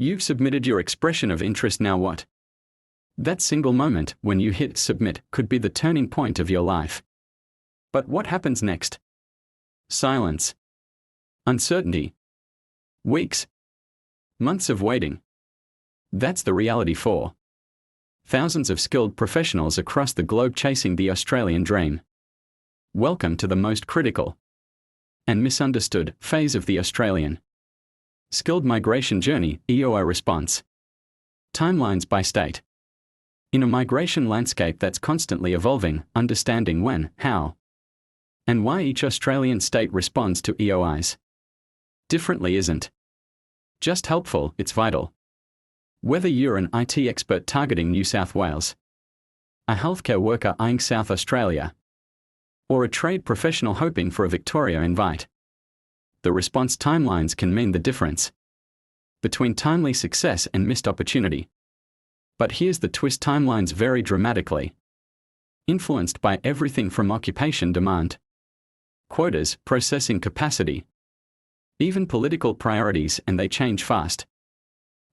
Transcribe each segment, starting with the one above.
You've submitted your expression of interest, now what? That single moment when you hit submit could be the turning point of your life. But what happens next? Silence. Uncertainty. Weeks. Months of waiting. That's the reality for thousands of skilled professionals across the globe chasing the Australian dream. Welcome to the most critical and misunderstood phase of the Australian skilled migration journey, EOI response. Timelines by state. In a migration landscape that's constantly evolving, understanding when, how, and why each Australian state responds to EOIs differently isn't just helpful, it's vital. Whether you're an IT expert targeting New South Wales, a healthcare worker eyeing South Australia, or a trade professional hoping for a Victoria invite, the response timelines can mean the difference between timely success and missed opportunity. But here's the twist: timelines vary dramatically, influenced by everything from occupation demand, quotas, processing capacity, even political priorities, and they change fast.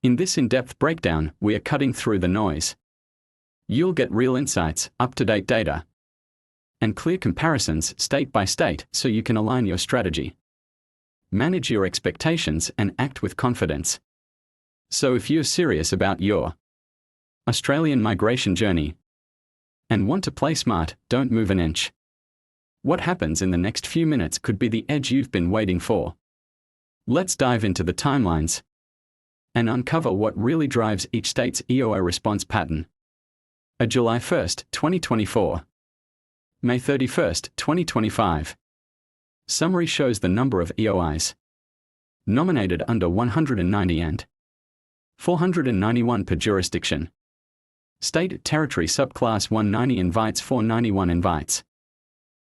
In this in-depth breakdown, we are cutting through the noise. You'll get real insights, up-to-date data, and clear comparisons state by state so you can align your strategy, manage your expectations, and act with confidence. So if you're serious about your Australian migration journey and want to play smart, don't move an inch. What happens in the next few minutes could be the edge you've been waiting for. Let's dive into the timelines and uncover what really drives each state's EOI response pattern. A July 1st, 2024. May 31st, 2025. Summary shows the number of EOIs nominated under 190 and 491 per jurisdiction. State Territory Subclass 190 invites, 491 invites.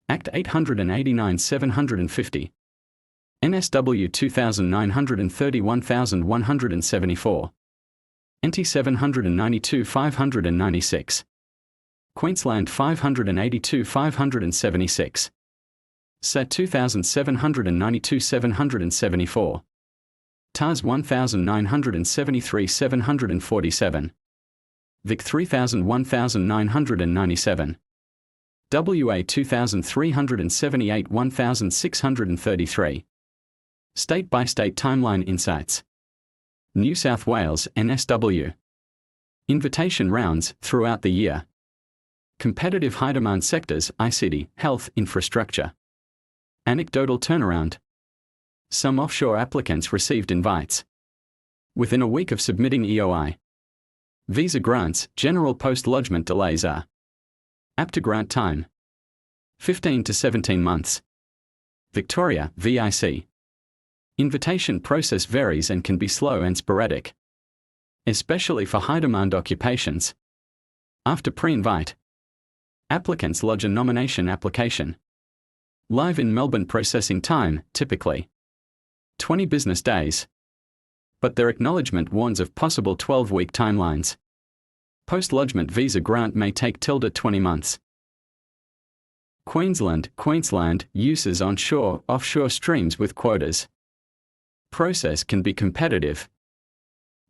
Act 889 750. NSW 2930 1174. NT 792 596. Queensland 582 576. SAT 2792 774. TAS 1973 747. Vic 1997. WA 2378 1633. State-by-state timeline insights. New South Wales NSW. Invitation rounds throughout the year. Competitive high-demand sectors: ICT, health, infrastructure. Anecdotal turnaround. Some offshore applicants received invites within a week of submitting EOI. Visa grants, general post-lodgement delays are apt to grant time 15 to 17 months. Victoria, VIC. Invitation process varies and can be slow and sporadic, especially for high-demand occupations. After pre-invite, applicants lodge a nomination application. Live in Melbourne, processing time, typically 20 business days. But their acknowledgement warns of possible 12-week timelines. Post-lodgement visa grant may take till 20 months. Queensland uses onshore, offshore streams with quotas. Process can be competitive.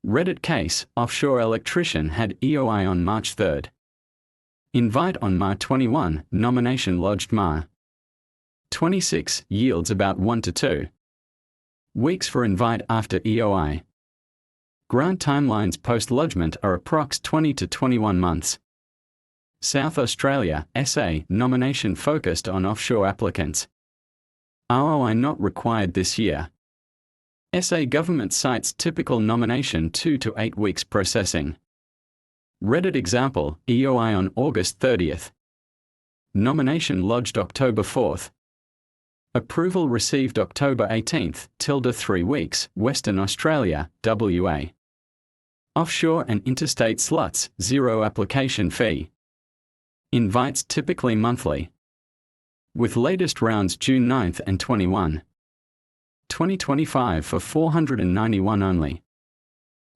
Reddit case: offshore electrician had EOI on March 3. Invite on Mar 21, nomination lodged Mar 26, yields about 1 to 2 weeks for invite after EOI. Grant timelines post-lodgement are approx 20 to 21 months. South Australia, SA, nomination focused on offshore applicants. ROI not required this year. SA government cites typical nomination 2 to 8 weeks processing. Reddit example: EOI on August 30th. Nomination lodged October 4th. Approval received October 18th, tilde 3 weeks, Western Australia, WA. Offshore and interstate slots, 0 application fee. Invites typically monthly, with latest rounds June 9th and 21. 2025 for 491 only.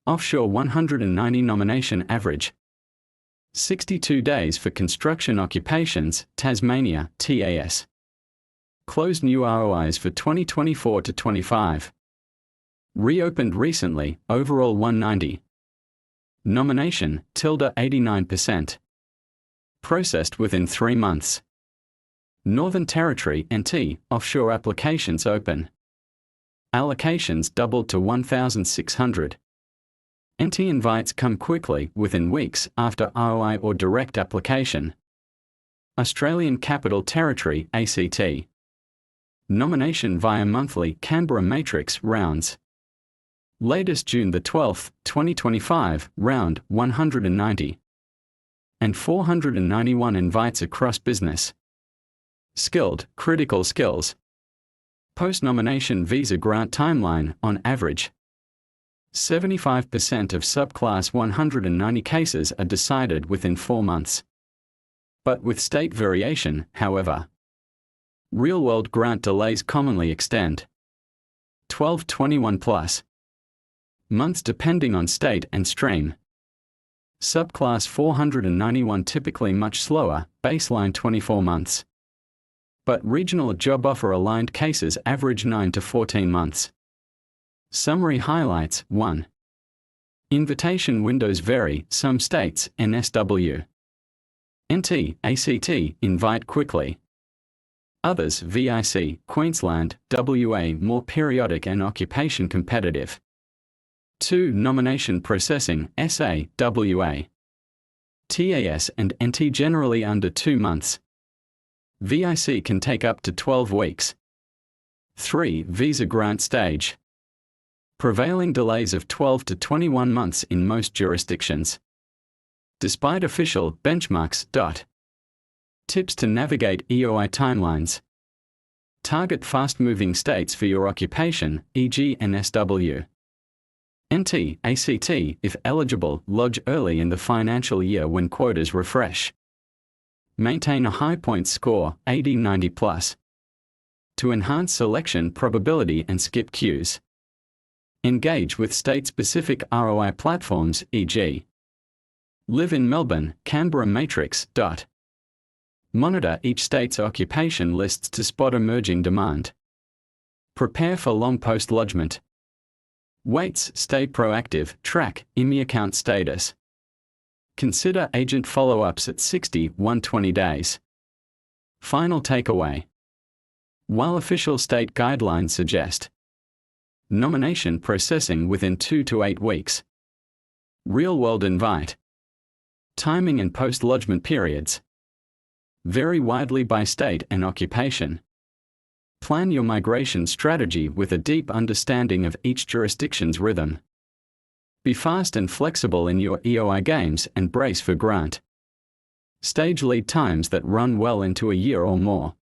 Offshore 190 nomination average. 62 days for construction occupations, Tasmania, TAS. Closed new ROIs for 2024 to 25. Reopened recently, overall 190. Nomination, ~89%. Processed within 3 months. Northern Territory NT, offshore applications open. Allocations doubled to 1,600. NT invites come quickly within weeks after EOI or direct application. Australian Capital Territory ACT. Nomination via monthly Canberra Matrix rounds. Latest June 12, 2025, round 190. And 491 invites across business. Skilled, critical skills. Post-nomination visa grant timeline on average. 75% of subclass 190 cases are decided within 4 months. But with state variation, however. Real-world grant delays commonly extend 12-21 plus months depending on state and stream. Subclass 491 typically much slower, baseline 24 months. But regional job offer aligned cases average 9 to 14 months. Summary highlights: 1. Invitation windows vary, some states, NSW. NT, ACT, invite quickly. Others, VIC, Queensland, WA, more periodic and occupation competitive. 2. Nomination processing, SA, WA. TAS and NT generally under 2 months. VIC can take up to 12 weeks. 3. Visa grant stage. Prevailing delays of 12 to 21 months in most jurisdictions. Despite official benchmarks. Tips to navigate EOI timelines. Target fast-moving states for your occupation, e.g. NSW. NT, ACT, if eligible, lodge early in the financial year when quotas refresh. Maintain a high points score, 80-90 plus. To enhance selection probability and skip queues. Engage with state-specific ROI platforms, e.g. Live in Melbourne, Canberra Matrix. Monitor each state's occupation lists to spot emerging demand. Prepare for long post-lodgement. Waits, stay proactive, track IMI account status. Consider agent follow-ups at 60-120 days. Final takeaway. While official state guidelines suggest nomination processing within 2 to 8 weeks, real-world invite timing and post-lodgement periods vary widely by state and occupation. Plan your migration strategy with a deep understanding of each jurisdiction's rhythm. Be fast and flexible in your EOI games and brace for grant stage lead times that run well into a year or more.